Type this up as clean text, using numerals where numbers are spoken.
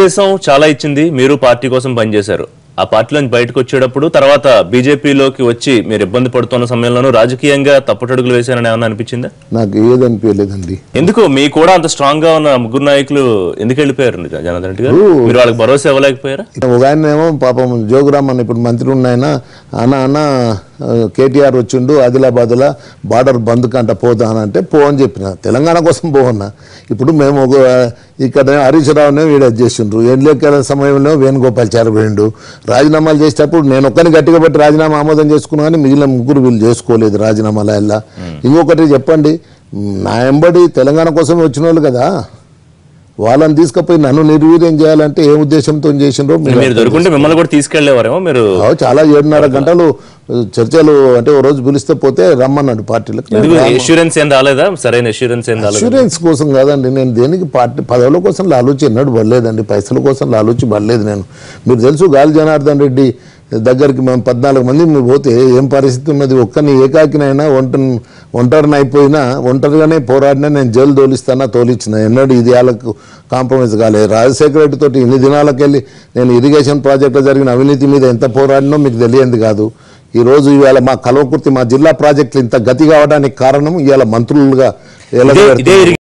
తెలుగుదేశం చాలా ఇచ్చింది, మీరు పార్టీ కోసం పనిచేశారు. ఆ పార్టీలోంచి బయటకు వచ్చేటప్పుడు తర్వాత బీజేపీలోకి వచ్చి మీరు ఇబ్బంది పడుతున్న సమయంలోనూ రాజకీయంగా తప్పుటడుగులు వేశారని ఏమన్నా అనిపించిందా? నాకు ఏదనిపించలేదండి. ఎందుకు మీ కూడా అంత స్ట్రాంగ్ గా ఉన్న ముగ్గురు నాయకులు ఎందుకు వెళ్ళిపోయారు జనార్దన్ రెడ్డి గారు? మీరు వాళ్ళకి భరోసా ఇవ్వలేకపోయారా? ఒక ఆయన ఏమో పాపం జోగురామ్ అని ఇప్పుడు మంత్రి ఉన్నాయన అన్న కేటీఆర్ వచ్చిండు ఆదిలాబాద్లో బార్డర్ బంద్ కంట పోతా అని అంటే పో అని చెప్పిన, తెలంగాణ కోసం పోవన్నా. ఇప్పుడు మేము ఇక్కడ హరీష్ రావునే వీడు చేసిండ్రు, ఎన్నికల సమయంలో వేణుగోపాల్చారి పోయిండు. రాజీనామాలు చేసేటప్పుడు నేను ఒక్కరిని గట్టిగా బట్టి రాజీనామా ఆమోదం చేసుకున్నా కానీ మిగిలిన ముగ్గురు వీళ్ళు చేసుకోలేదు రాజీనామాల వల్ల. ఇంకొకటి చెప్పండి, నా ఎంబడి తెలంగాణ కోసమే వచ్చిన వాళ్ళు కదా, వాళ్ళని తీసుకుపోయి నన్ను నిర్వీర్యం చేయాలంటే ఏ ఉద్దేశంతో చేసిండ్రో. మీరు దొరుకుంటే మిమ్మల్ని కూడా తీసుకెళ్లేవారేమో. మీరు చాలా 7.5 గంటలు చర్చలు అంటే ఓ రోజు పిలిస్తే పోతే రమ్మన్నాడు పార్టీలకు. అష్యూరెన్స్ ఏం రాలేదా? సరైన అష్యూరెన్స్ ఏం రాలేదు? అష్యూరెన్స్ కోసం కాదండి, నేను దేనికి పార్టీ పదవుల కోసం లాలూచి ఎన్నడూ పడలేదండి, పైసల కోసం లాలూచి పడలేదు నేను. మీరు తెలుసు గాలి జనార్దన్ రెడ్డి దగ్గరికి మేము 14 మంది మీరు పోతే ఏం పరిస్థితి ఉన్నది, ఒక్కరిని ఏకాకినైనా ఒంటరిని అయిపోయినా ఒంటరిగానే పోరాడినా నేను జైలు తోలిచ్చిన, ఎన్నడూ ఇది వాళ్ళకు కాంప్రమైజ్ కాలేదు. రాజశేఖర రెడ్డి తోటి ఇన్ని దినాలకు వెళ్ళి నేను ఇరిగేషన్ ప్రాజెక్టులో జరిగిన అవినీతి మీద ఎంత పోరాడినో మీకు తెలియంది కాదు. ఈరోజు ఇవాళ మా కల్వకుర్తి మా జిల్లా ప్రాజెక్టులు ఇంత గతి కావడానికి కారణం ఇవాళ మంత్రులుగా